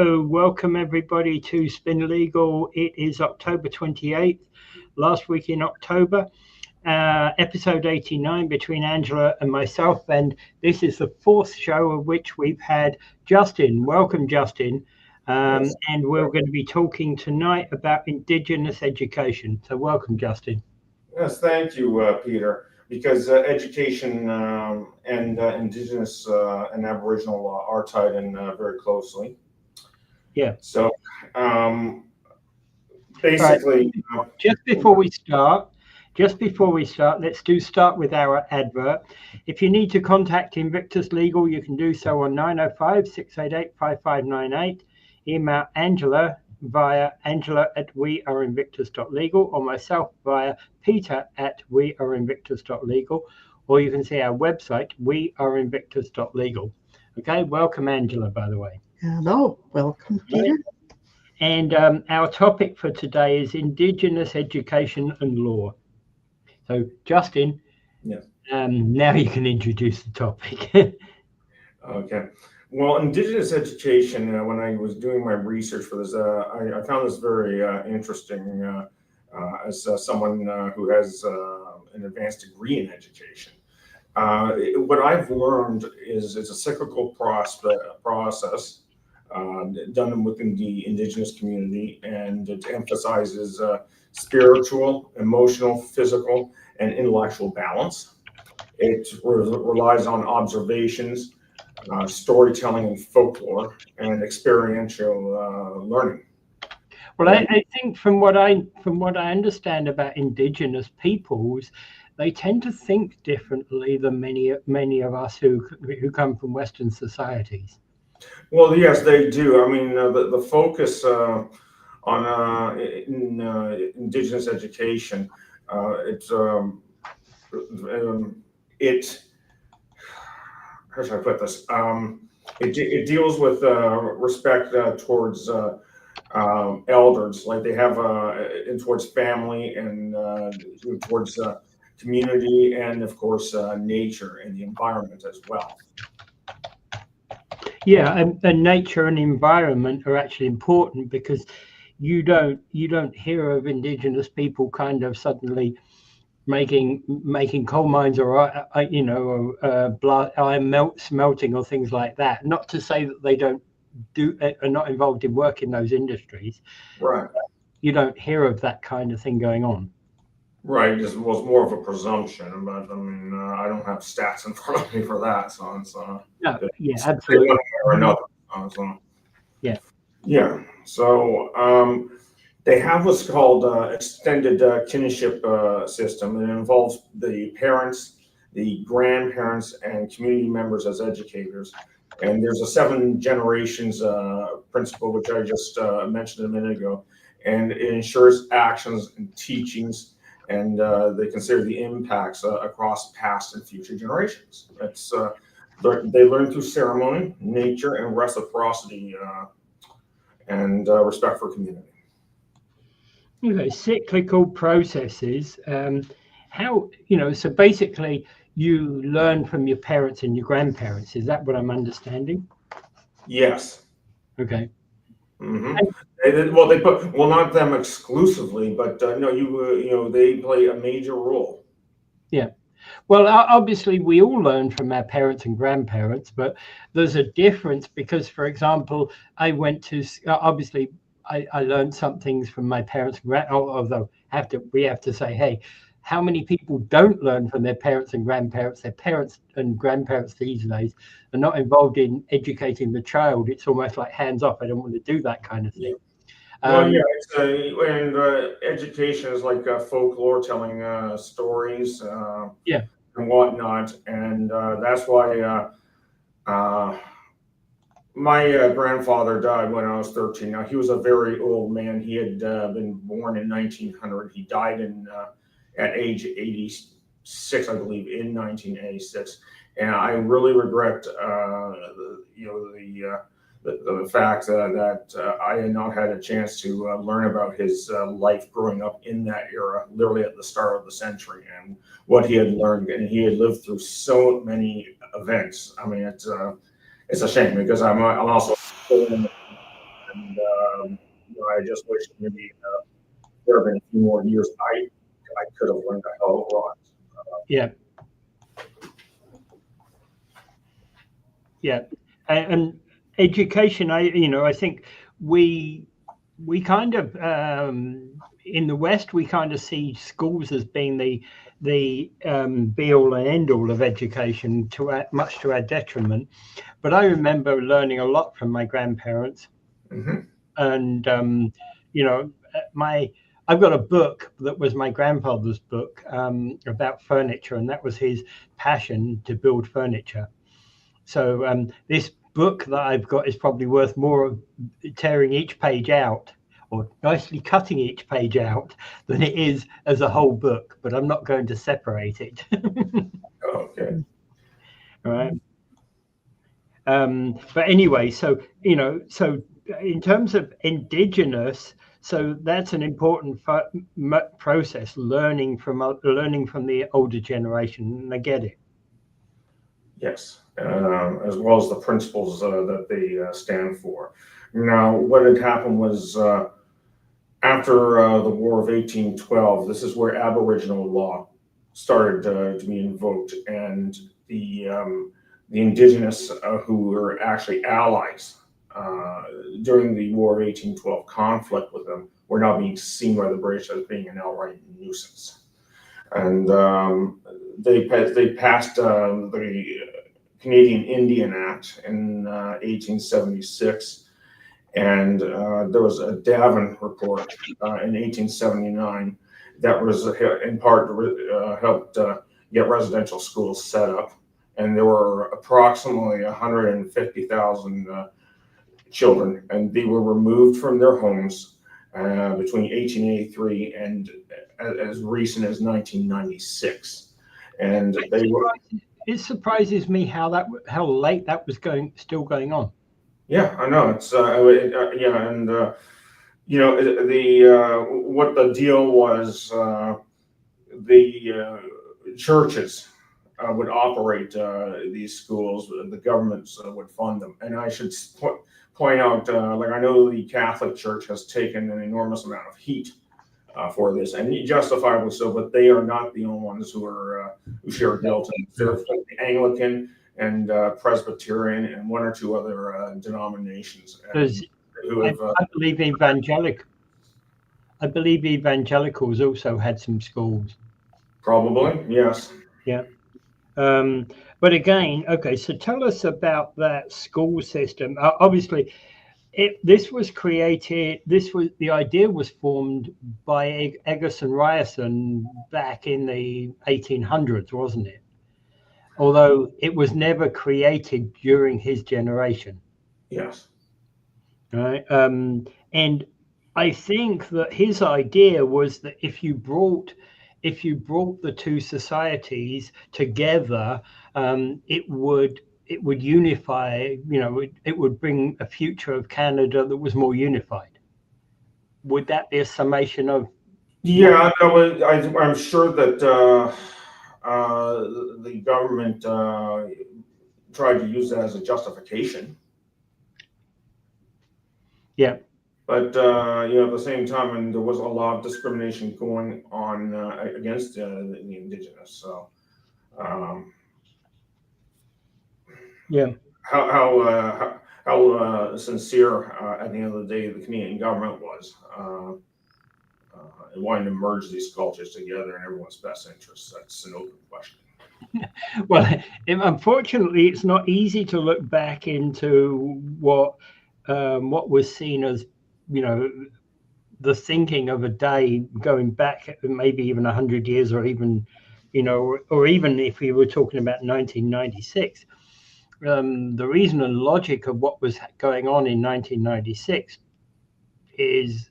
Hello, welcome everybody to Spin Legal. It is October 28th, last week in October, episode 89 between Angela and myself, and this is the fourth show of which we've had Justin. Welcome, Justin. Yes. And we're going to be talking tonight about Indigenous education. So welcome, Justin. Yes, thank you, Peter, because education and Indigenous and Aboriginal are tied in very closely. Yeah. So basically, right. Just before we start, let's start with our advert. If you need to contact Invictus Legal, you can do so on 905-688-5598. Email Angela via angela@weareinvictus.legal or myself via peter@weareinvictus.legal, or you can see our website, weareinvictus.legal. Okay, welcome Angela, by the way. Hello, welcome Peter. And our topic for today is Indigenous education and law. So Justin, yes. Now you can introduce the topic. Okay. Well, Indigenous education, when I was doing my research for this, I found this very interesting as someone who has an advanced degree in education. What I've learned is it's a cyclical process done within the Indigenous community, and it emphasizes spiritual, emotional, physical, and intellectual balance. It relies on observations, storytelling and folklore, and experiential learning. Well, I think from what I understand about Indigenous peoples, they tend to think differently than many of us who come from Western societies. Well, yes, they do. I mean, the focus on Indigenous education, how should I put this? It deals with respect towards elders, like they have, and towards family, and towards community, and of course nature and the environment as well. Yeah, and nature and environment are actually important, because you don't hear of Indigenous people kind of suddenly making coal mines or iron smelting or things like that. Not to say that they are not involved in work in those industries. Right. You don't hear of that kind of thing going on. Right. It was more of a presumption, but I mean, I don't have stats in front of me for that, so it's no, yeah, absolutely. One way or another. Yeah. Yeah. So they have what's called extended kinship system, and it involves the parents, the grandparents, and community members as educators. And there's a 7 generations principle, which I just mentioned a minute ago, and it ensures actions and teachings, and they consider the impacts across past and future generations. It's they learn through ceremony, nature, and reciprocity, and respect for community. Okay, cyclical processes. How, so basically you learn from your parents and your grandparents. Is that what I'm understanding? Yes. Okay. Mm-hmm. Well, not them exclusively, but no, they play a major role. Yeah. Well, obviously we all learn from our parents and grandparents, but there's a difference, because, for example, I went to, obviously I learned some things from my parents, although we have to say, hey, how many people don't learn from their parents and grandparents? Their parents and grandparents these days are not involved in educating the child. It's almost like hands off. I don't want to do that kind of thing. Well, yeah, and education is like folklore, telling stories, yeah, and whatnot, and that's why my grandfather died when I was 13. Now, he was a very old man. He had been born in 1900. He died at age 86, I believe, in 1986. And I really regret, the fact that I had not had a chance to learn about his life growing up in that era, literally at the start of the century, and what he had learned. And he had lived through so many events. I mean, it's a shame, because I'm also And I just wish maybe there have been a few more years I could have learned a hell of a lot. Yeah. Yeah, and education. I think we kind of in the West we kind of see schools as being the be all and end all of education, much to our detriment. But I remember learning a lot from my grandparents, and I've got a book that was my grandfather's book about furniture, and that was his passion to build furniture. So this book that I've got is probably worth more of tearing each page out or nicely cutting each page out than it is as a whole book, but I'm not going to separate it. Okay. All right. But anyway, so in terms of Indigenous, so that's an important process, learning from the older generation, and I get it. Yes, as well as the principles that they stand for. Now, what had happened was after the War of 1812, this is where Aboriginal law started to be invoked, and the Indigenous who were actually allies during the War of 1812 conflict with them were now being seen by the British as being an outright nuisance. And they passed the Canadian Indian Act in 1876, and there was a Davin report in 1879 that was in part helped get residential schools set up, and there were approximately 150,000 children, and they were removed from their homes between 1883 and as recent as 1996, and they were. It surprises me how late that was still going on. Yeah, I know it's yeah, and what the deal was, the churches would operate these schools, the governments would fund them, and I should point out, like I know the Catholic Church has taken an enormous amount of heat for this, and justifiably so, but they are not the only ones who share guilt. There's the Anglican and Presbyterian and one or two other denominations. I believe evangelicals also had some schools. Probably, yes. Yeah. But again, okay, so tell us about that school system. Obviously, the idea was formed by Egerton Ryerson back in the 1800s, wasn't it? Although it was never created during his generation. Yes. Right. And I think that his idea was that if you brought the two societies together, it would unify. It would bring a future of Canada that was more unified. Would that be a summation of? Yeah, I'm sure that the government tried to use that as a justification. Yeah. But at the same time, and there was a lot of discrimination going on against the Indigenous. So, yeah, how sincere at the end of the day the Canadian government was in wanting to merge these cultures together in everyone's best interest. That's an open question. Well, unfortunately, it's not easy to look back into what was seen as, the thinking of a day going back maybe even 100 years, or even, or even if we were talking about 1996, the reason and logic of what was going on in 1996 is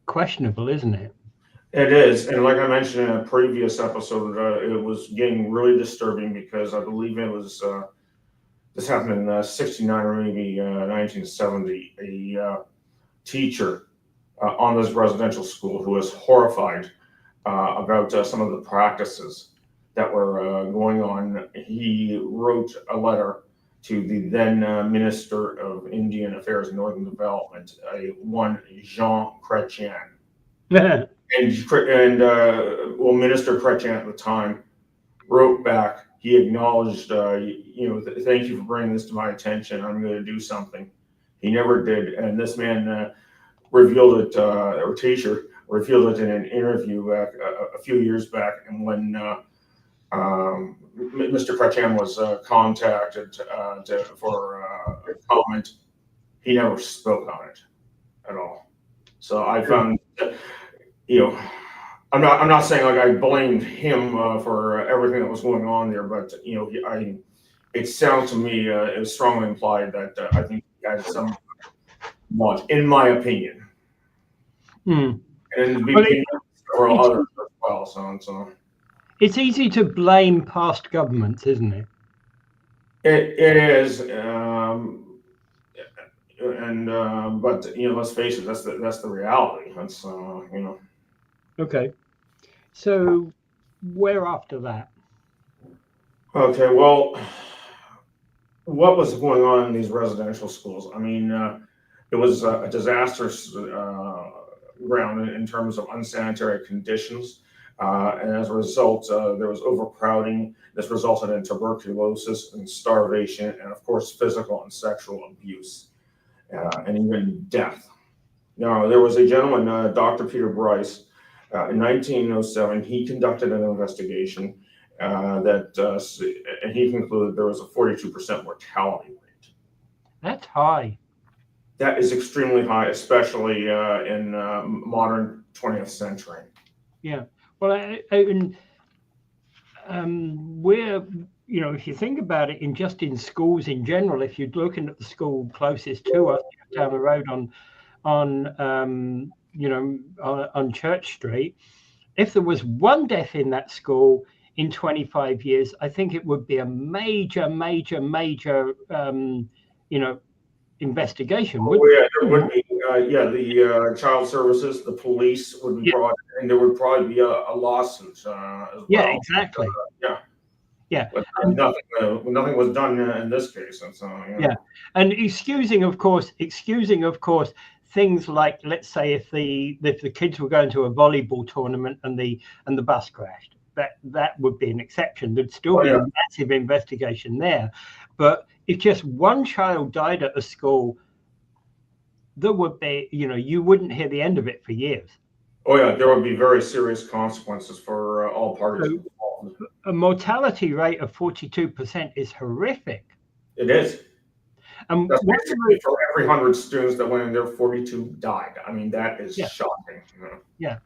questionable, isn't it? It is, and like I mentioned in a previous episode, it was getting really disturbing because I believe it was this happened in '69 or maybe 1970. A teacher on this residential school who was horrified about some of the practices that were going on. He wrote a letter to the then Minister of Indian Affairs and Northern Development, one Jean Chrétien. And Minister Chrétien at the time wrote back. He acknowledged, thank you for bringing this to my attention. I'm going to do something. He never did, and this man revealed it, or teacher revealed it in an interview back a few years back. And when Mr. Chrétien was contacted for a comment, he never spoke on it at all. So I found that, I'm not saying like I blamed him for everything that was going on there, but it sounds to me it was strongly implied that I think he had some knowledge, in my opinion, and several others as well. So it's easy to blame past governments, isn't it? It is, but let's face it, that's the reality. That's Okay. So where after that? Okay, well, what was going on in these residential schools? I mean, it was a disastrous ground in terms of unsanitary conditions. And as a result, there was overcrowding. This resulted in tuberculosis and starvation, and of course, physical and sexual abuse, and even death. Now, there was a gentleman, Dr. Peter Bryce, in 1907. He conducted an investigation and he concluded there was a 42% mortality rate. That's high. That is extremely high, especially in modern 20th century. Yeah. Well, we're, if you think about it, in schools in general, if you're looking at the school closest to us down the road on Church Street, if there was one death in that school in 25 years, I think it would be a major, investigation. Oh, yeah, there would be. The child services, the police would be brought, and there would probably be a lawsuit as well. Yeah, exactly. Yeah. But nothing was done in this case, and so yeah. And excusing, of course, things like, let's say, if the kids were going to a volleyball tournament and the bus crashed, that would be an exception. There'd still be a massive investigation there. But if just one child died at a school, there would be, you wouldn't hear the end of it for years. Oh yeah, there would be very serious consequences for all parties involved. A mortality rate of 42% is horrific. It is. That's basically for every 100 students that went in there, 42 died. I mean, that is shocking. Yeah.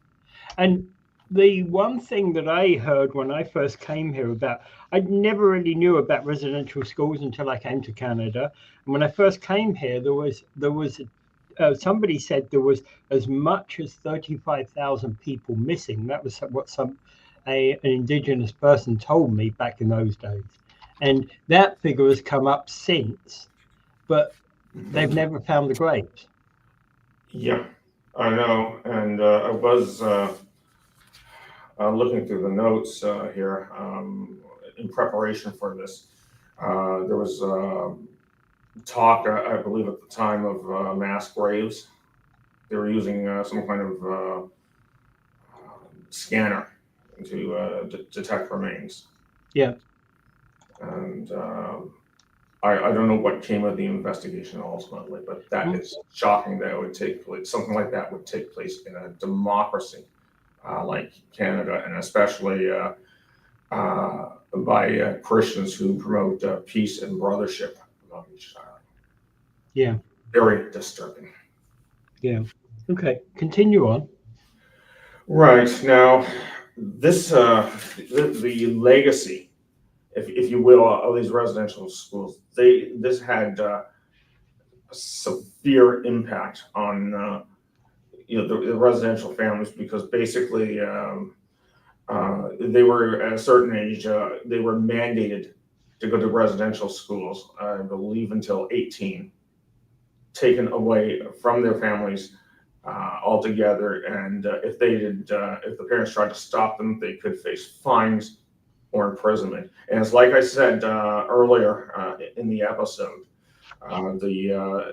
And the one thing that I heard when I first came here about, I never really knew about residential schools until I came to Canada. And when I first came here, there was somebody said there was as much as 35,000 people missing. That was what an Indigenous person told me back in those days. And that figure has come up since, but they've never found the graves. Yeah, I know. And I was looking through the notes here in preparation for this. There was talk, I believe at the time, of mass graves. They were using some kind of scanner to detect remains. Yeah. And I don't know what came of the investigation ultimately, but that is shocking that it would take place. Something like that would take place in a democracy like Canada, and especially by Christians who promote peace and brothership among each other. Yeah. Very disturbing. Yeah. Okay. Continue on. Right. Now, this the legacy, if you will, of these residential schools, this had a severe impact on the residential families, because basically they were at a certain age, they were mandated to go to residential schools, I believe until 18, taken away from their families altogether. And if the parents tried to stop them, they could face fines or imprisonment. And it's like I said earlier in the episode,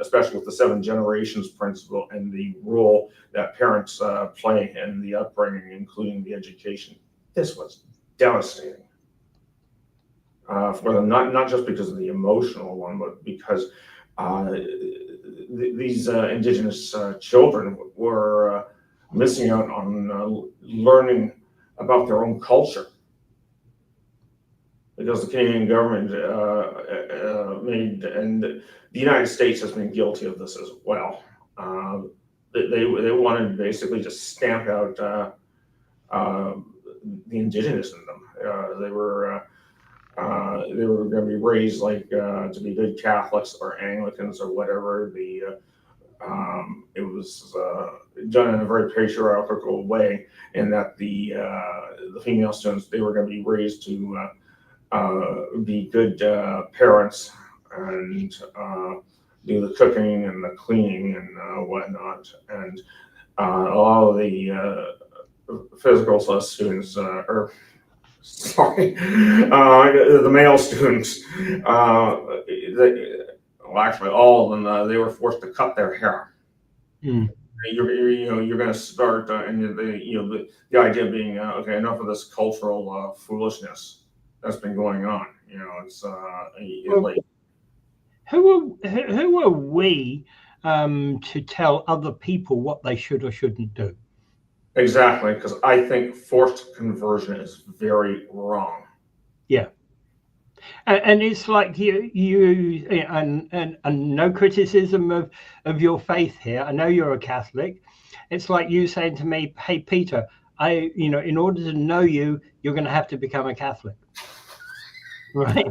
especially with the 7 generations principle and the role that parents play in the upbringing, including the education. This was devastating for them, not just because of the emotional one, but because these Indigenous children were missing out on learning about their own culture, because the Canadian government and the United States has been guilty of this as well. They wanted to basically just stamp out the Indigenous in them. They were going to be raised like to be good Catholics or Anglicans or whatever. It was done in a very patriarchal way, in that the female students, they were going to be raised to be good parents and do the cooking and the cleaning and whatnot. And a lot of the physical students, the male students, actually all of them, they were forced to cut their hair. Mm. You're going to start, and the idea being, okay, enough of this cultural foolishness that's been going on. It's like, who are we to tell other people what they should or shouldn't do? Exactly, because I think forced conversion is very wrong. Yeah. And it's like you and no criticism of your faith here. I know you're a Catholic. It's like you saying to me, "Hey, Peter, in order to know you, you're going to have to become a Catholic." Right.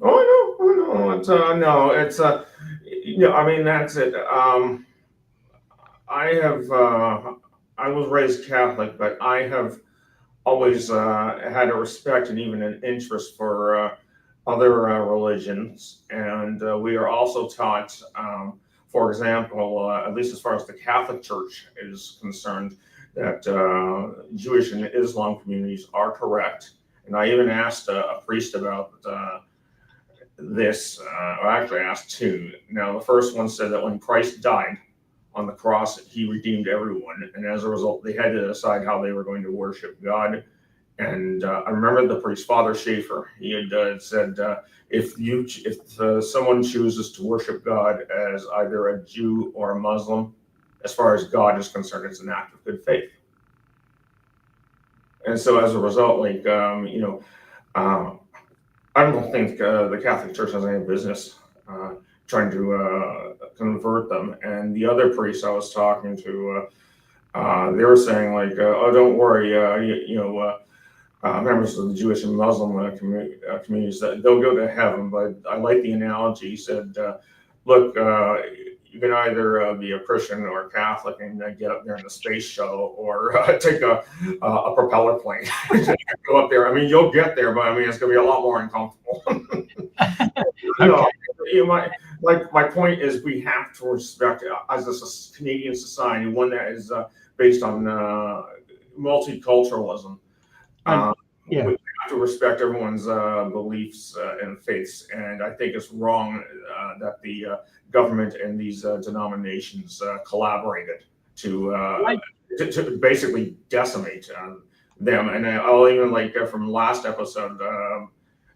Oh no! It's no. It's I mean, that's it. I was raised Catholic, but I have always had a respect and even an interest for other religions, and we are also taught, for example, at least as far as the Catholic Church is concerned, that Jewish and Islam communities are correct. And I even asked a priest about this, or actually asked 2. Now, the first one said that when Christ died on the cross, he redeemed everyone. And as a result, they had to decide how they were going to worship God. And I remember the priest, Father Schaefer, he had said, if someone chooses to worship God as either a Jew or a Muslim, as far as God is concerned, it's an act of good faith. And so as a result, like, I don't think the Catholic Church has any business trying to convert them. And the other priests I was talking to, they were saying like, oh, don't worry, members of the Jewish and Muslim communities, that they'll go to heaven. But I like the analogy. He said, look, you can either be a Christian or a Catholic and get up there in the space shuttle, or take a propeller plane go up there. I mean, you'll get there, but I mean, it's going to be a lot more uncomfortable. My point is, we have to respect, as a Canadian society, one that is based on multiculturalism. We have to respect everyone's beliefs and faiths, and I think it's wrong that the government and these denominations collaborated to basically decimate them. And I'll even from last episode,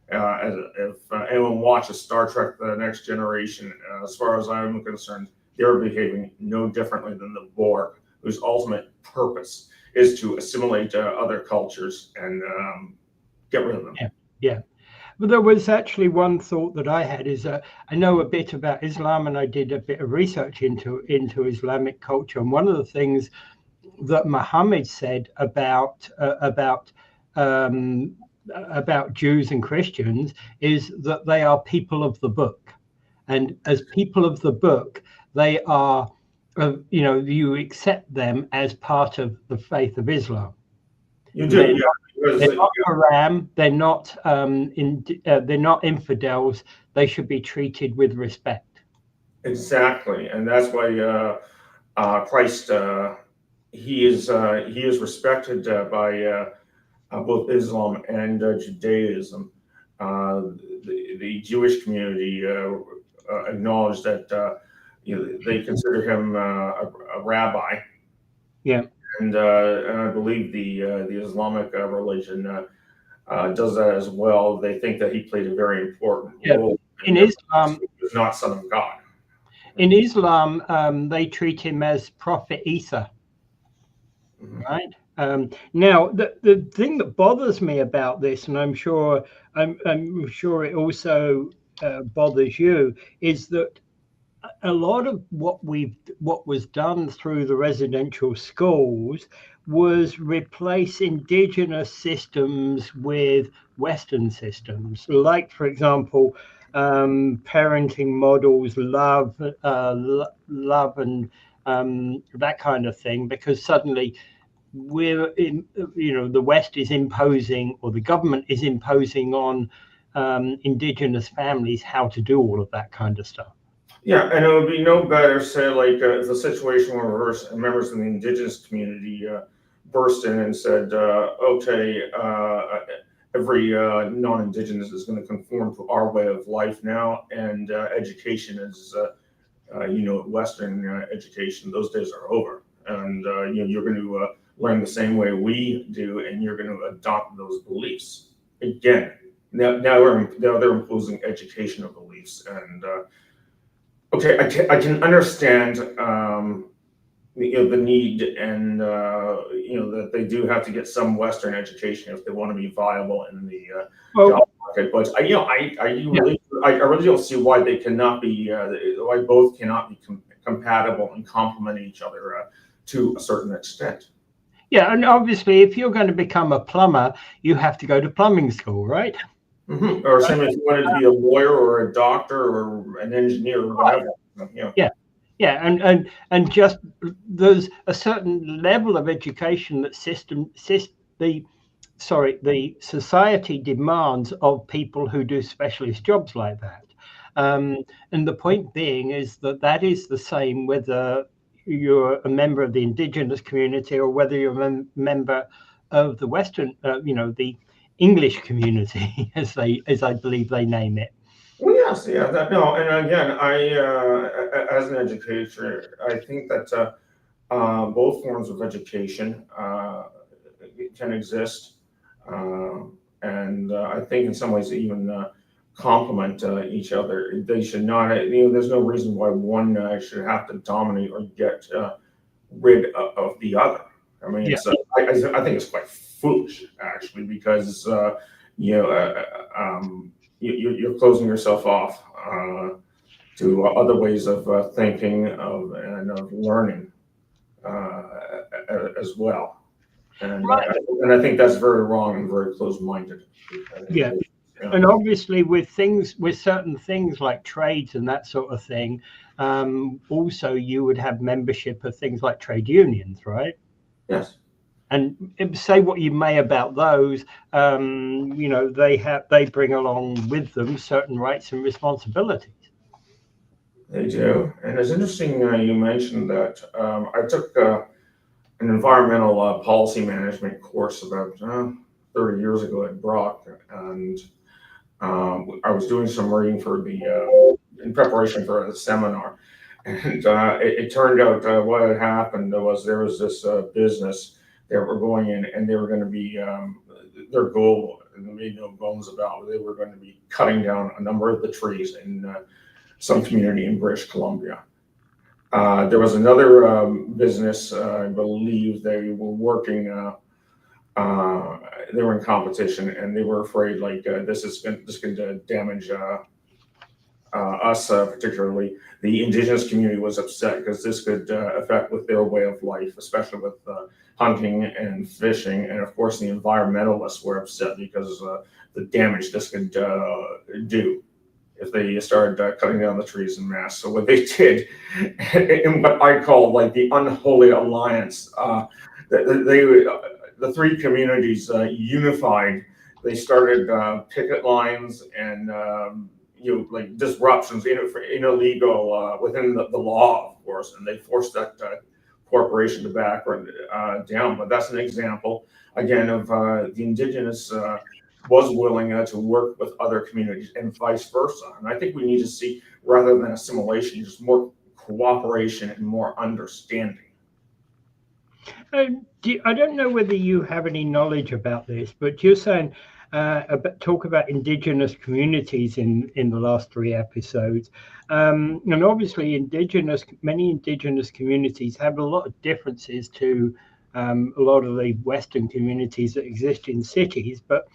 if anyone watches Star Trek: The Next Generation, as far as I'm concerned, they're behaving no differently than the Borg, whose ultimate purpose is to assimilate other cultures and get rid of them. Yeah. But there was actually one thought that I had, is I know a bit about Islam, and I did a bit of research into Islamic culture. And one of the things that Muhammad said about Jews and Christians is that they are people of the book, and as people of the book, they are, you accept them as part of the faith of Islam. You do, They're not haram. They're not they're not infidels. They should be treated with respect. Exactly, and that's why Christ he is respected by both Islam and Judaism. The Jewish community acknowledged that they consider him a rabbi. Yeah. And I believe the Islamic religion does that as well. They think that he played a very important role. In Islam, he was not son of God. In Islam, they treat him as Prophet Isa, right? Now, the thing that bothers me about this, and I'm sure it also bothers you, is that a lot of what was done through the residential schools was replace indigenous systems with Western systems, like, for example, parenting models, love and that kind of thing, because suddenly the West is imposing, or the government is imposing on indigenous families how to do all of that kind of stuff. Yeah, and it would be no better, say, like the situation where members of the indigenous community burst in and said, okay, every non-indigenous is going to conform to our way of life now, and education is, Western education, those days are over. And you're going to learn the same way we do, and you're going to adopt those beliefs. Again, now they're imposing educational beliefs. And okay, I can understand the need, and that they do have to get some Western education if they want to be viable in the job market. But I really don't see why they cannot be why both cannot be compatible and complement each other to a certain extent. Yeah, and obviously, if you're going to become a plumber, you have to go to plumbing school, right? Mm-hmm. Or same if you wanted to be a lawyer or a doctor or an engineer or whatever. And just there's a certain level of education that the society demands of people who do specialist jobs like that. And the point being is that is the same whether you're a member of the indigenous community or whether you're a member of the Western, the English community, as I believe they name it. Well, yes, yeah, and again, as an educator, I think that both forms of education can exist, and I think in some ways they even complement each other. They should not, there's no reason why one should have to dominate or get rid of the other. I mean, I think it's quite foolish, actually, because you're closing yourself off to other ways of thinking and of learning as well. And I think that's very wrong and very closed-minded. Yeah. And obviously with certain things like trades and that sort of thing, also you would have membership of things like trade unions, right? Yes. And say what you may about those, they bring along with them certain rights and responsibilities. They do. And it's interesting you mentioned that. I took an environmental policy management course about 30 years ago at Brock, and I was doing some reading for in preparation for a seminar, and it turned out what had happened was there was this business that were going in, and they were going to be their goal, and they made no bones about, they were going to be cutting down a number of the trees in some community in British Columbia. There was another business, I believe they were working. They were in competition, and they were afraid like this could damage us, particularly the Indigenous community was upset because this could affect with their way of life, especially with hunting and fishing, and of course the environmentalists were upset because the damage this could do if they started cutting down the trees en masse. So what they did, in what I call like the unholy alliance, the three communities unified. They started picket lines and like disruptions, illegal within the law, of course, and they forced that corporation to back down. But that's an example, again, of the Indigenous was willing to work with other communities and vice versa. And I think we need to see, rather than assimilation, just more cooperation and more understanding. I don't know whether you have any knowledge about this, but you're saying talk about Indigenous communities in the last 3 episodes, and obviously many Indigenous communities have a lot of differences to a lot of the Western communities that exist in cities, but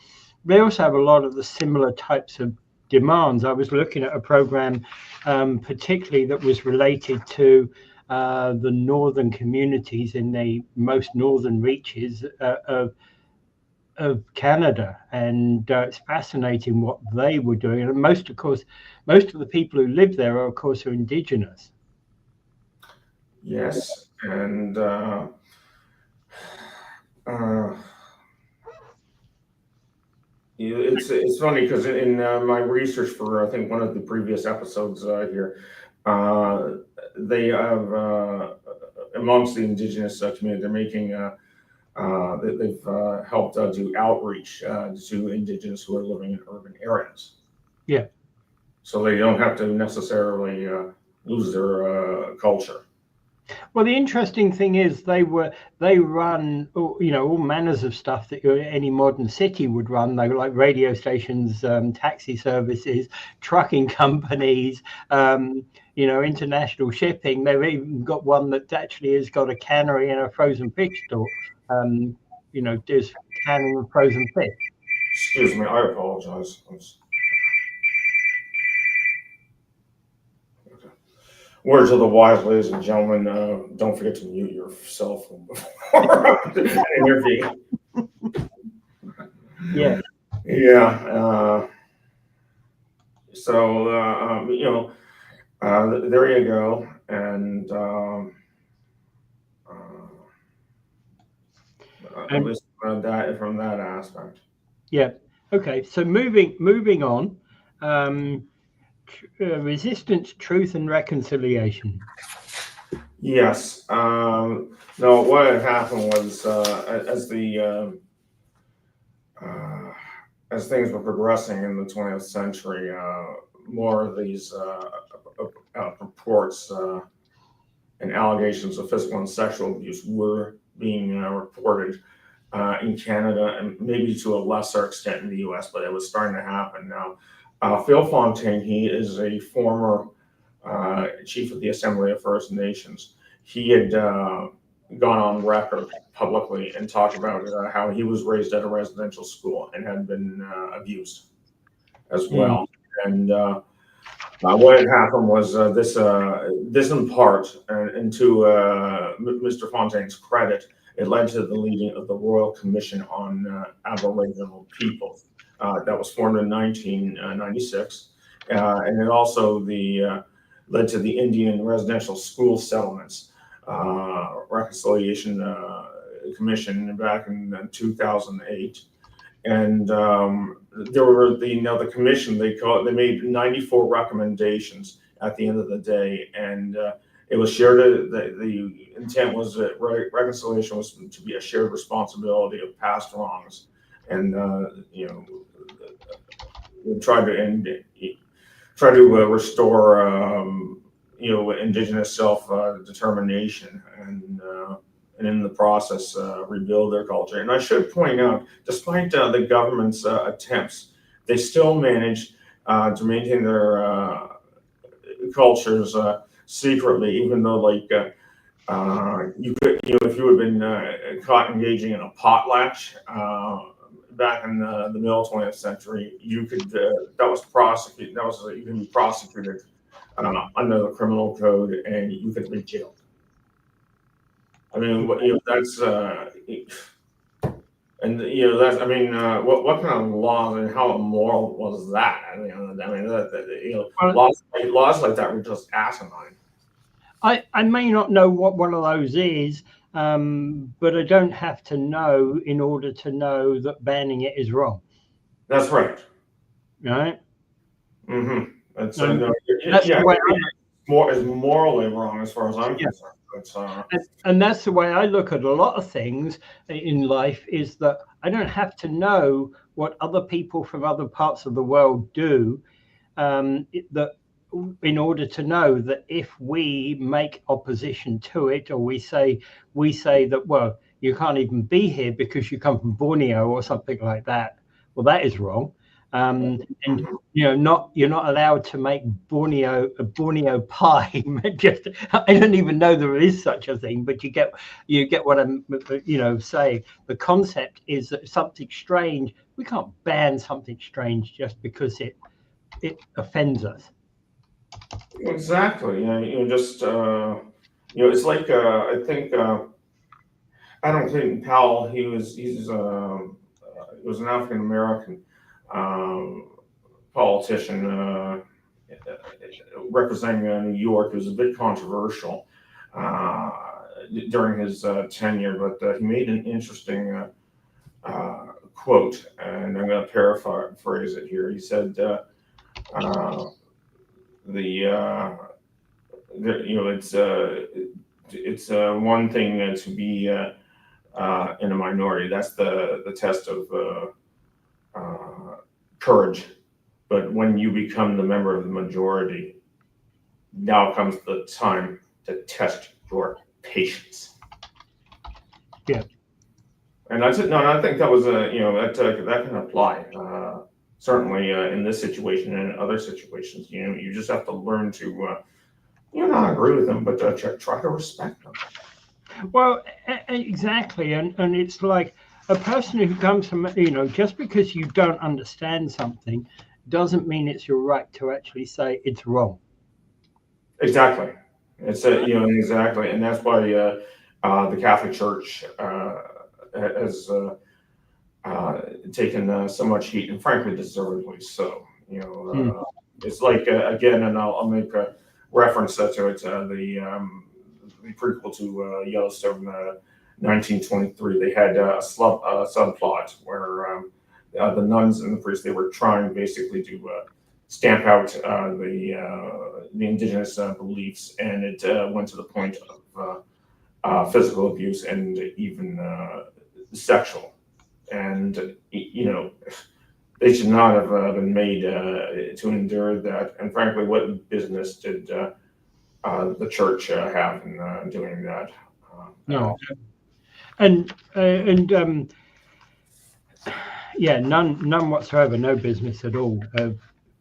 they also have a lot of the similar types of demands. I was looking at a program particularly that was related to the northern communities in the most northern reaches of Canada, and it's fascinating what they were doing. And most of the people who live there are, of course, are Indigenous. Yes, and it's funny because in my research for, I think, one of the previous episodes here, they have amongst the Indigenous community, they're making they've helped do outreach to Indigenous who are living in urban areas. Yeah. So they don't have to necessarily lose their culture. Well, the interesting thing is they run, all manners of stuff that any modern city would run. They were like radio stations, taxi services, trucking companies, international shipping. They've even got one that actually has got a cannery and a frozen fish store. Does canning of frozen fish. Excuse me, I apologize. Words of the wise, ladies and gentlemen, don't forget to mute your cell phone before an interview. Yeah. Yeah. So, there you go. And at least from that aspect. Yeah. Okay. So moving on. Resistance, truth, and reconciliation. Yes. No, what had happened was as things were progressing in the 20th century, more of these reports and allegations of physical and sexual abuse were being reported in Canada, and maybe to a lesser extent in the U.S., but it was starting to happen now. Phil Fontaine, he is a former chief of the Assembly of First Nations. He had gone on record publicly and talked about how he was raised at a residential school and had been abused as well. And what had happened was this in part, and to Mr. Fontaine's credit, it led to the leading of the Royal Commission on Aboriginal Peoples. That was formed in 1996, and it also led to the Indian Residential School Settlements Reconciliation Commission back in 2008. And there were the commission. They made 94 recommendations at the end of the day, and it was shared. The intent was that reconciliation was to be a shared responsibility of past wrongs, and try to restore Indigenous self-determination and in the process rebuild their culture. And I should point out, despite the government's attempts, they still managed to maintain their cultures secretly, even though you could, if you had been caught engaging in a potlatch back in the middle 20th century, you could that was prosecuted. You can be prosecuted under the criminal code, and you could be jailed. I mean, that's what kind of laws and how immoral was that? Laws like that were just asinine. I may not know what one of those is, but I don't have to know in order to know that banning it is wrong. That's right. Right. Mm-hmm. That's the way is morally wrong as far as I'm concerned. It's, and that's the way I look at a lot of things in life, is that I don't have to know what other people from other parts of the world do, that in order to know that if we make opposition to it, or we say that, well, you can't even be here because you come from Borneo or something like that, well, that is wrong. And you're not allowed to make Borneo pie. Just, I don't even know there is such a thing, but you get what I'm saying. The concept is that something strange, we can't ban something strange just because it offends us. exactly. Just it's like I think Adam Clayton Powell. He was an African American politician representing New York. It was a bit controversial during his tenure, but he made an interesting quote, and I'm going to paraphrase it here. He said, it's one thing to be in a minority. That's the test of courage. But when you become the member of the majority, now comes the time to test your patience. Yeah. And that's it. No, I think that was that can apply certainly in this situation and in other situations. You just have to learn to not agree with them, but try to respect them. Well, exactly, and it's like a person who comes from, just because you don't understand something doesn't mean it's your right to actually say it's wrong. Exactly. It's exactly, and that's why the Catholic Church has taken so much heat, and frankly, deservedly so. It's like again, and I'll make a reference to it. The prequel to Yellowstone, 1923. They had a subplot where the nuns and the priests, they were trying basically to stamp out the indigenous beliefs, and it went to the point of physical abuse and even sexual. And they should not have been made to endure that. And frankly, what business did the church have in doing that? No, and yeah, none whatsoever. No business at all of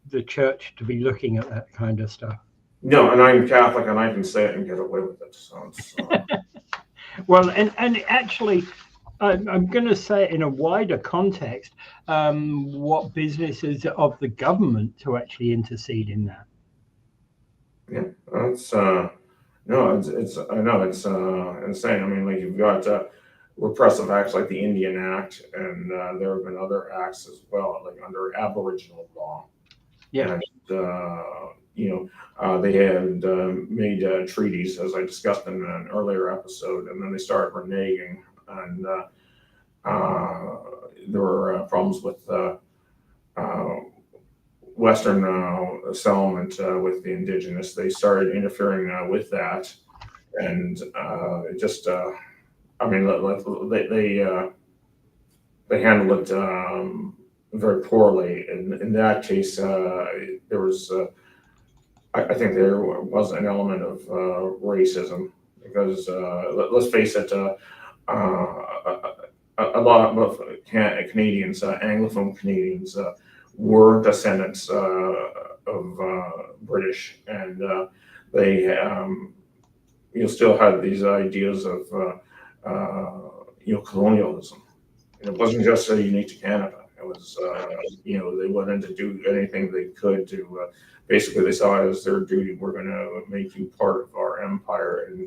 the church to be looking at that kind of stuff. No, and I'm Catholic, and I can say it and get away with it. So it's, well, and actually, I'm going to say it in a wider context. What business is it of the government to actually intercede in that? Yeah, that's it's I know it's insane. I mean, like you've got repressive acts like the Indian Act, and there have been other acts as well, like under Aboriginal law. Yeah. And they had made treaties, as I discussed in an earlier episode, and then they started reneging, and there were problems with Western settlement with the indigenous. They started interfering with that, and it just, I mean, they handled it very poorly. In that case, there was, I think there was an element of racism, because let's face it, a lot of Canadians, Anglophone Canadians, were descendants of British, and they still had these ideas of colonialism. And it wasn't just unique to Canada. It was they wanted to do anything they could to basically, they saw it as their duty. We're going to make you part of our empire and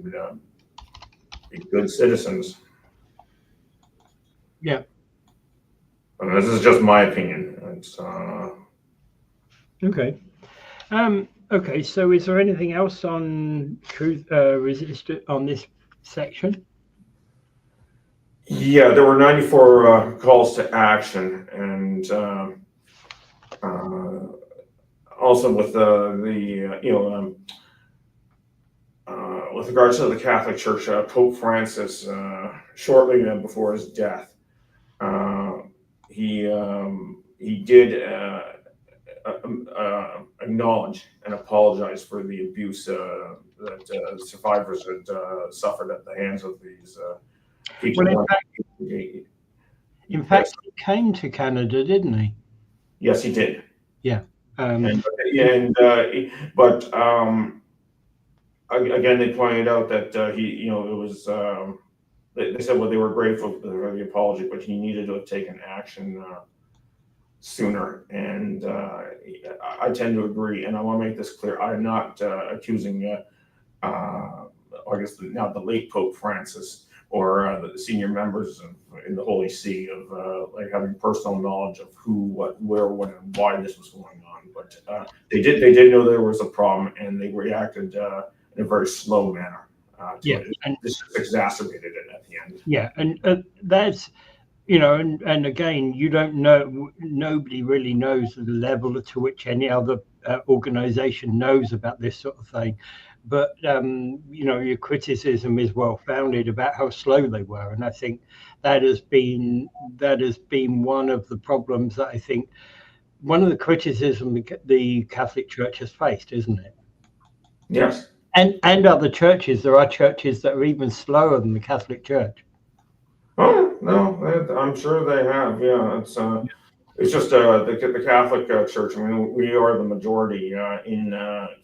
be good citizens. Yeah. And this is just my opinion. It's, okay. Okay. So, is there anything else on truth resisted on this section? Yeah, there were 94 calls to action, and also with with regards to the Catholic Church, Pope Francis, shortly before his death, he did acknowledge and apologize for the abuse that survivors had suffered at the hands of these people. Well, in fact, he came to Canada, didn't he? Yes, he did. Yeah. But again, they pointed out that it was. They said, well, they were grateful for the apology, but he needed to have taken action sooner. And I tend to agree. And I want to make this clear: I'm not accusing, I guess now the late Pope Francis or the senior members in the Holy See of like having personal knowledge of who, what, where, when, and why this was going on. But they did know there was a problem, and they reacted in a very slow manner. And this just exacerbated it at the end. Yeah, and that's, and again, you don't know, nobody really knows the level to which any other organization knows about this sort of thing. But, your criticism is well founded about how slow they were. And I think that has been one of the problems that I think, one of the criticism the Catholic Church has faced, isn't it? Yes. And other churches. There are churches that are even slower than the Catholic Church. Oh, no, I'm sure they have. Yeah, it's just the Catholic Church. I mean, we are the majority in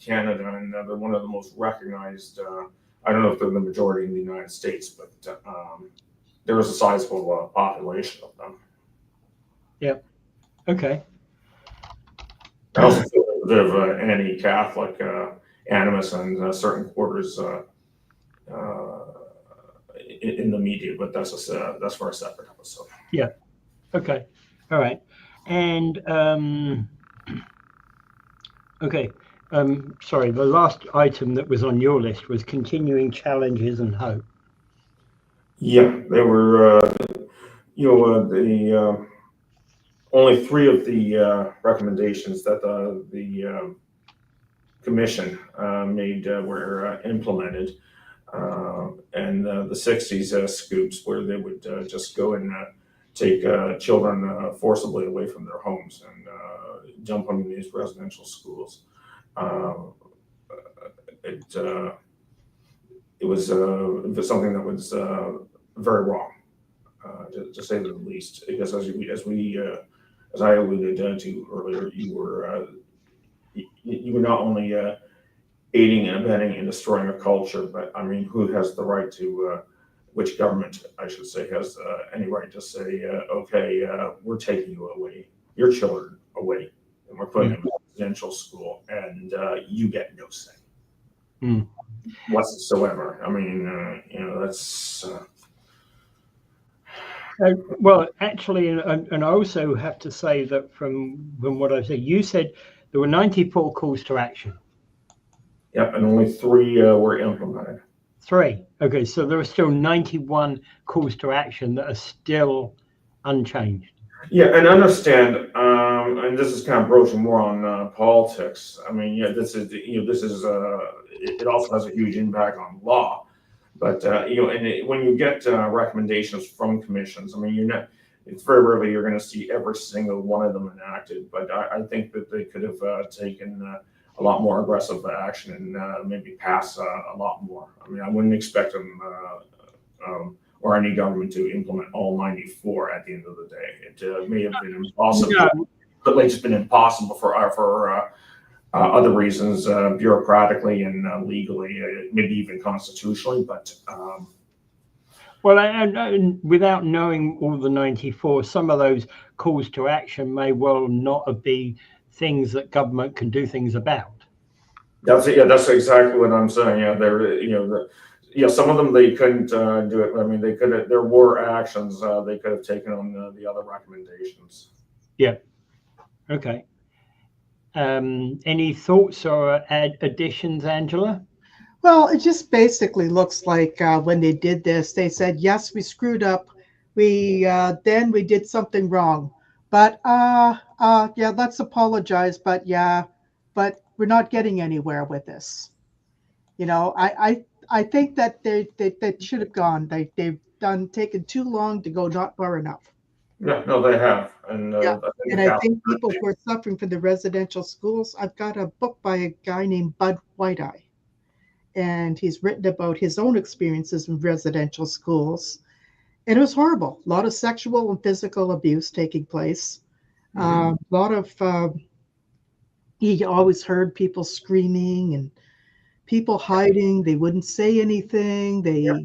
Canada, and they're one of the most recognized. I don't know if they're the majority in the United States, but there is a sizable population of them. Yeah. Okay. I also feel a bit of anti-Catholic animus in certain quarters in the media, but that's for a separate episode. Yeah. Okay. All right. And okay. Sorry, the last item that was on your list was continuing challenges and hope. Yeah, there were only 3 of the recommendations that the commission made were implemented, and the 60s scoops where they would just go and take children forcibly away from their homes and dump them in these residential schools. It was something that was very wrong, to say the least. Because as I alluded to earlier, you were not only aiding and abetting and destroying a culture, but I mean, who has the right to? Which government, I should say, has any right to say, okay, we're taking you away, your children away, and we're putting them in a residential school, and you get no say whatsoever. I mean, that's. Well, actually, and I also have to say that from what I said, you said there were 94 calls to action. Yep, and only 3 were implemented. 3. Okay, so there are still 91 calls to action that are still unchanged. Yeah, and understand, and this is kind of broaching more on politics. I mean, yeah, this is it also has a huge impact on law. But when you get recommendations from commissions, I mean, it's very rarely you're going to see every single one of them enacted. But I think that they could have taken a lot more aggressive action and maybe pass a lot more. I mean, I wouldn't expect them or any government to implement all 94 at the end of the day. It may have been impossible, but it's just been impossible for other reasons, bureaucratically and legally, maybe even constitutionally. But well, and without knowing all the 94, some of those calls to action may well not be things that government can do things about. That's it. Yeah, that's exactly what I'm saying. Yeah, some of them they couldn't do it. I mean, they could have. There were actions they could have taken on the other recommendations. Yeah. Okay. Any thoughts or additions, Angela? Well, it just basically looks like when they did this, they said, yes, we screwed up. Then we did something wrong. But yeah, let's apologize. But we're not getting anywhere with this. I think that they should have gone. They've taken too long to go not far enough. Yeah, no, they have, and Yeah. I think And I think people who are suffering from the residential schools, I've got a book by a guy named Bud Whiteeye, and he's written about his own experiences in residential schools. And it was horrible. A lot of sexual and physical abuse taking place. A lot of, he always heard people screaming and people hiding. They wouldn't say anything. Yeah,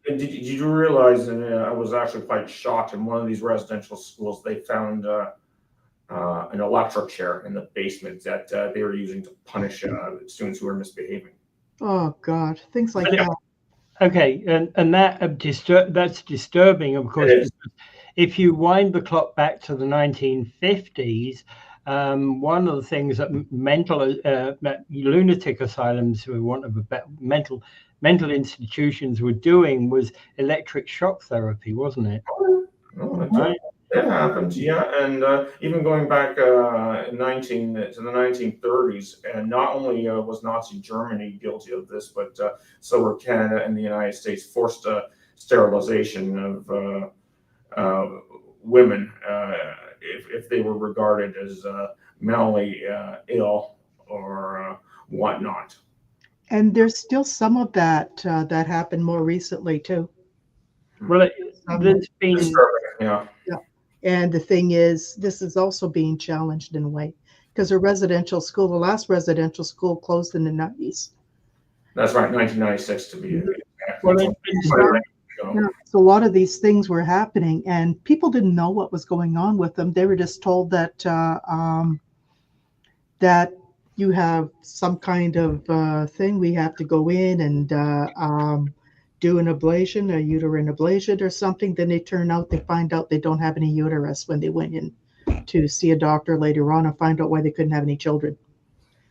did you realize, and I was actually quite shocked, in one of these residential schools, they found an electric chair in the basement that they were using to punish students who were misbehaving. Oh God, things like that. Okay, and that's disturbing, of course, because if you wind the clock back to the 1950s, one of the things that lunatic asylums, for want of a better, mental institutions were doing was electric shock therapy, wasn't it? Oh, right. That happened, yeah, and even going back to the 1930s, and not only was Nazi Germany guilty of this, but so were Canada and the United States. Forced sterilization of women if they were regarded as mentally ill or whatnot. And there's still some of that that happened more recently too. Well, there's been, yeah. And the thing is, this is also being challenged in a way because the last residential school closed in the 90s. That's right, 1996 to be exact. Well, so a lot of these things were happening, and people didn't know what was going on with them. They were just told that that you have some kind of thing. We have to go in and do an ablation, a uterine ablation or something. Then they find out they don't have any uterus when they went in to see a doctor later on and find out why they couldn't have any children.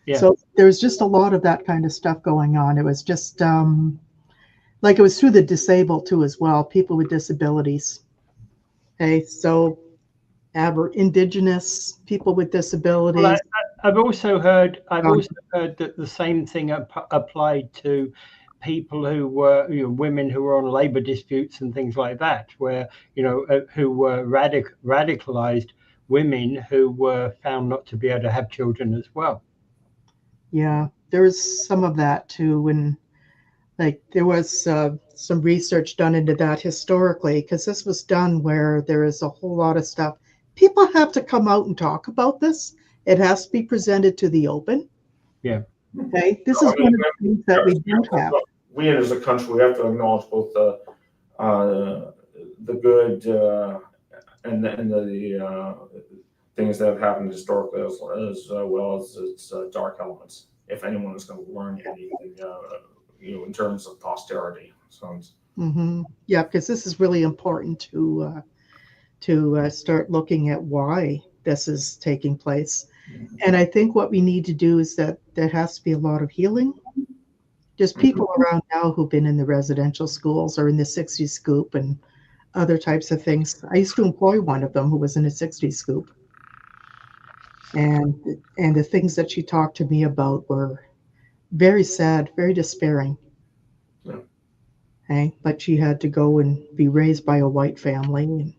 Yeah. So there's just a lot of that kind of stuff going on. It was just like it was through the disabled too as well, people with disabilities. Okay, so Indigenous people with disabilities. Well, I've also heard that the same thing applied to people who were women who were on labor disputes and things like that, where who were radicalized women who were found not to be able to have children as well. Yeah, there was some of that too, and like there was some research done into that historically, because this was done where there is a whole lot of stuff. People have to come out and talk about this. It has to be presented to the open. Yeah. Okay. This is one of the things that we don't have. We as a country, we have to acknowledge both the good and the things that have happened historically, as well as its dark elements. If anyone is going to learn anything, in terms of posterity, so. Yeah, because this is really important to start looking at why this is taking place. And I think what we need to do is that there has to be a lot of healing. There's people around now who've been in the residential schools or in the 60s scoop and other types of things. I used to employ one of them who was in a 60s scoop. And the things that she talked to me about were very sad, very despairing. Yeah. Okay? But she had to go and be raised by a white family and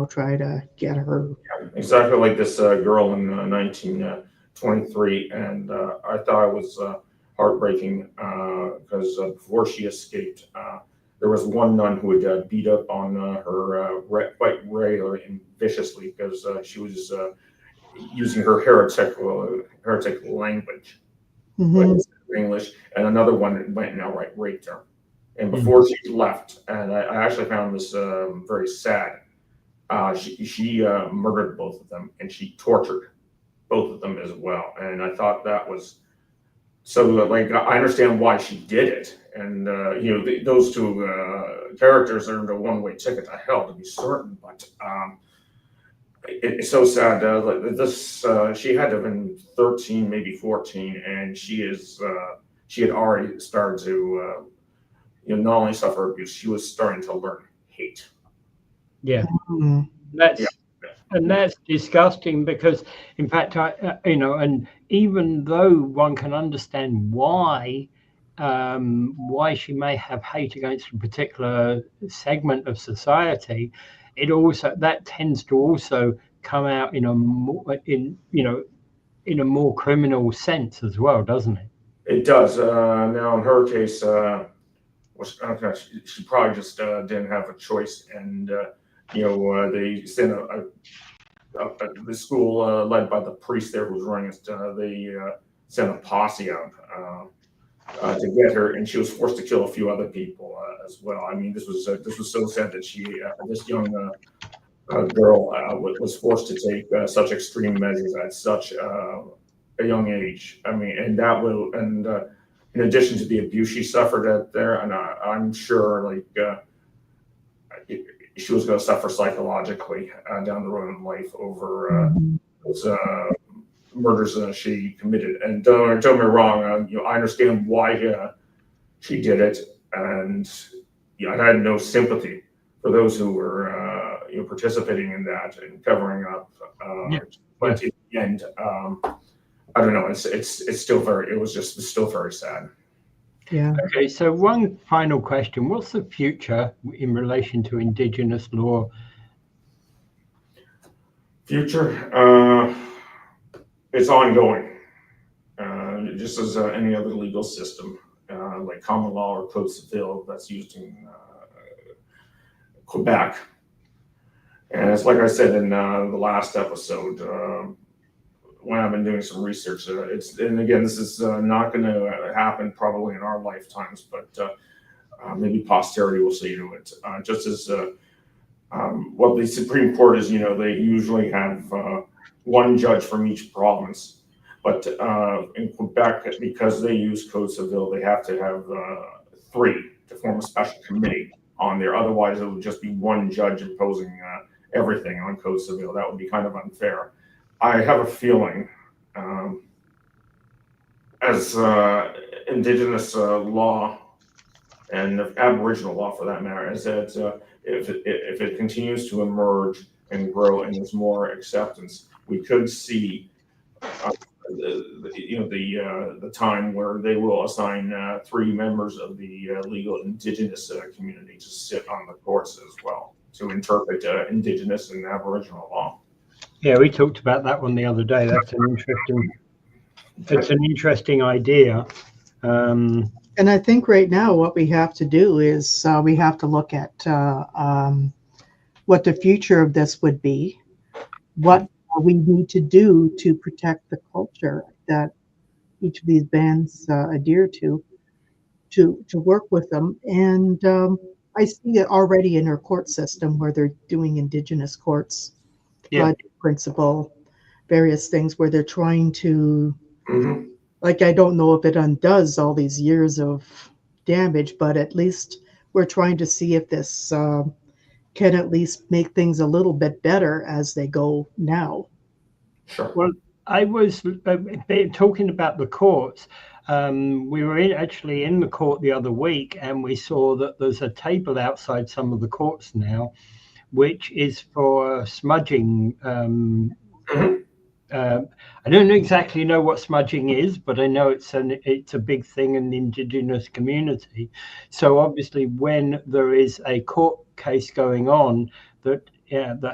try to get her. Exactly like this girl in 1923, and I thought it was heartbreaking because before she escaped, there was one nun who had beat up on her quite regularly and viciously because she was using her heretic language, English, and another one went and outright raped her. And before she left, and I actually found this very sad. She murdered both of them, and she tortured both of them as well. And I thought that was so. Like, I understand why she did it, and those two characters are the one-way ticket to hell, to be certain. But it's so sad. She had to have been 13, maybe 14, and she had already started to not only suffer abuse, she was starting to learn hate. Yeah, that's disgusting because, in fact, and even though one can understand why why she may have hate against a particular segment of society, it also that tends to also come out in a more criminal sense as well, doesn't it? It does. Now, in her case, okay, she probably just didn't have a choice, and they sent the school led by the priest there who was running it. They sent a posse out to get her, and she was forced to kill a few other people as well. I mean, this was so sad that this young girl was forced to take such extreme measures at such a young age. I mean, and that will, and in addition to the abuse she suffered out there, and I'm sure she was going to suffer psychologically down the road in life over those murders she committed. And don't get me wrong, I understand why she did it, and I had no sympathy for those who were participating in that and covering up. But in the end, I don't know. It's still still very sad. Yeah. Okay, so one final question. What's the future in relation to Indigenous law? Future, it's ongoing. Just as any other legal system, like common law or code civil that's used in Quebec. And it's like I said in the last episode, when I've been doing some research, and again, this is not going to happen probably in our lifetimes, but maybe posterity will see to it. Just as what the Supreme Court is, they usually have one judge from each province, but in Quebec, because they use Code Civil, they have to have three to form a special committee on there. Otherwise, it would just be one judge imposing everything on Code Civil. That would be kind of unfair. I have a feeling, as Indigenous law and Aboriginal law, for that matter, is that if it continues to emerge and grow and there's more acceptance, we could see the time where they will assign 3 members of the legal Indigenous community to sit on the courts as well to interpret Indigenous and Aboriginal law. Yeah, we talked about that one the other day. That's an interesting idea. And I think right now what we have to do is we have to look at what the future of this would be, what we need to do to protect the culture that each of these bands adhere to work with them. And I see it already in our court system where they're doing Indigenous courts. Principle, various things where they're trying to, like, I don't know if it undoes all these years of damage, but at least we're trying to see if this can at least make things a little bit better as they go now. Sure. Well, I was talking about the courts. We were actually in the court the other week, and we saw that there's a table outside some of the courts now, which is for smudging. I don't exactly know what smudging is, but I know it's a big thing in the Indigenous community. So obviously, when there is a court case going on that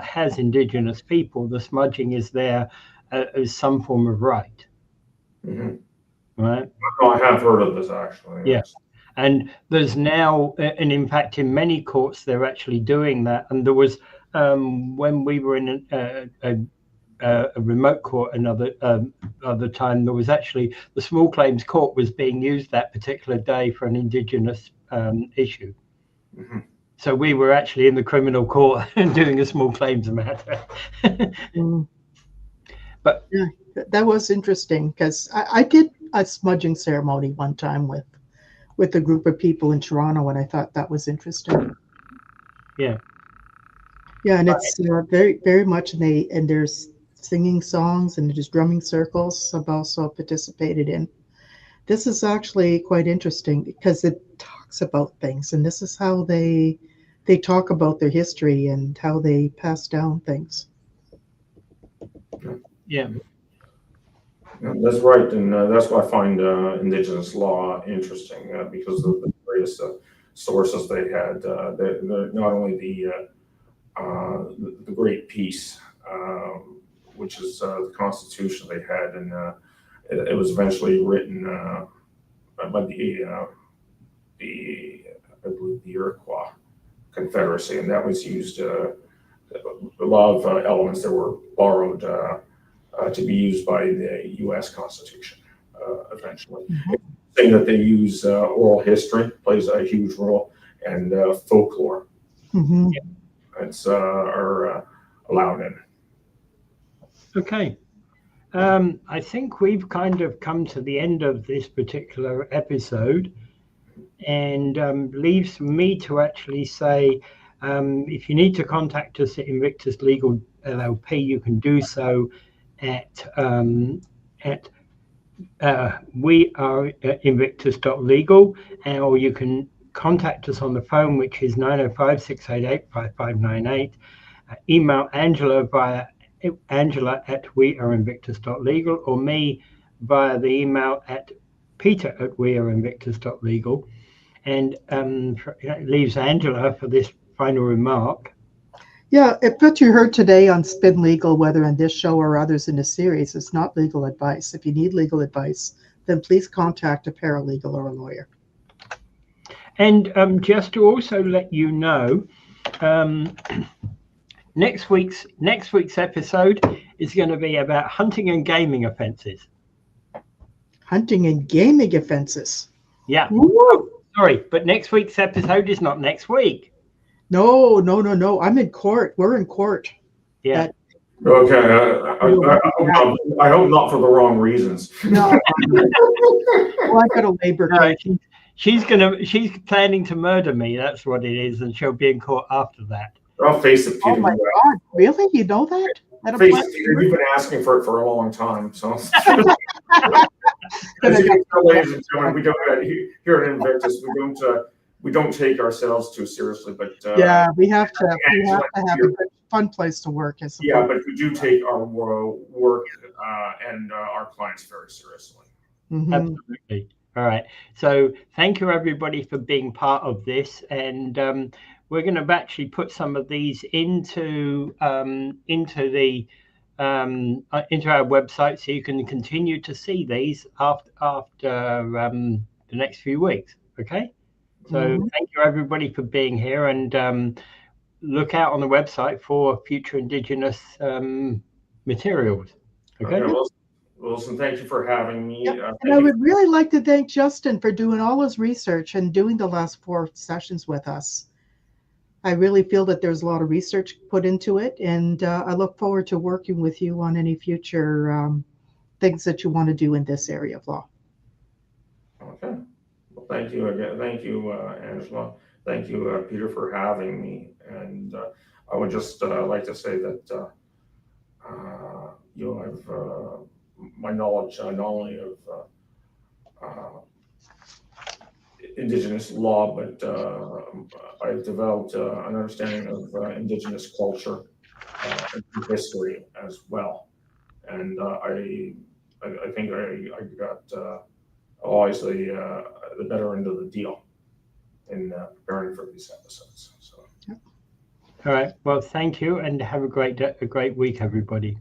has Indigenous people, the smudging is there as some form of right. Right? Oh, I have heard of this actually. Yes. And there's now an impact in many courts. They're actually doing that. And there was when we were in a remote court another time, there was actually the small claims court was being used that particular day for an Indigenous issue. So we were actually in the criminal court doing a small claims matter. But yeah, that was interesting because I did a smudging ceremony one time with a group of people in Toronto, and I thought that was interesting. Yeah, and it's very, very much, and there's singing songs and there's drumming circles I've also participated in. This is actually quite interesting because it talks about things, and this is how they talk about their history and how they pass down things. Yeah. That's right, and that's why I find Indigenous law interesting because of the various sources they had. Not only the Great Peace, which is the Constitution they had, and it was eventually written by I believe the Iroquois Confederacy, and that was used. A lot of elements that were borrowed to be used by the U.S. Constitution eventually. Thing that they use oral history plays a huge role, and folklore. It's are allowed in. Okay. I think we've kind of come to the end of this particular episode, and leaves me to actually say, if you need to contact us at Invictus Legal LLP, you can do so at we are invictus.legal, or you can contact us on the phone, which is 905-688-5598. Email Angela via angela@weareinvictus.legal, or me via the email at peter@weareinvictus.legal. And it leaves Angela for this final remark. Yeah, if what you heard today on Spin Legal, whether in this show or others in the series, is not legal advice. If you need legal advice, then please contact a paralegal or a lawyer. And just to also let you know, next week's episode is going to be about hunting and gaming offences. Hunting and gaming offences. Yeah. Woo! Sorry, but next week's episode is not next week. No. I'm in court. We're in court. Yeah. Okay. I hope not for the wrong reasons. No. Well, I got a labor case. She's planning to murder me. That's what it is, and she'll be in court after that. I'll face it, Peter. Oh my God! Really? You know that? Face it, Peter. You've been asking for it for a long time, so. As you can tell, ladies and gentlemen, we don't here at Invictus, we don't take ourselves too seriously, but yeah, we have to have a good, fun place to work. Yeah, but we do take our work and our clients very seriously. Absolutely. All right. So thank you everybody for being part of this, and we're going to actually put some of these into our website, so you can continue to see these after the next few weeks. Okay. So thank you everybody for being here, and look out on the website for future Indigenous materials. Okay. Wilson, thank you for having me. Yep. And I would really like to thank Justin for doing all his research and doing the last 4 sessions with us. I really feel that there's a lot of research put into it, and I look forward to working with you on any future things that you want to do in this area of law. Okay. Well, thank you again. Thank you, Angela. Thank you, Peter, for having me. And I would just like to say that I've my knowledge not only of Indigenous law, but I've developed an understanding of Indigenous culture and history as well. And I think I got always the better end of the deal in preparing for these episodes. So. All right. Well, thank you, and have a great week, everybody.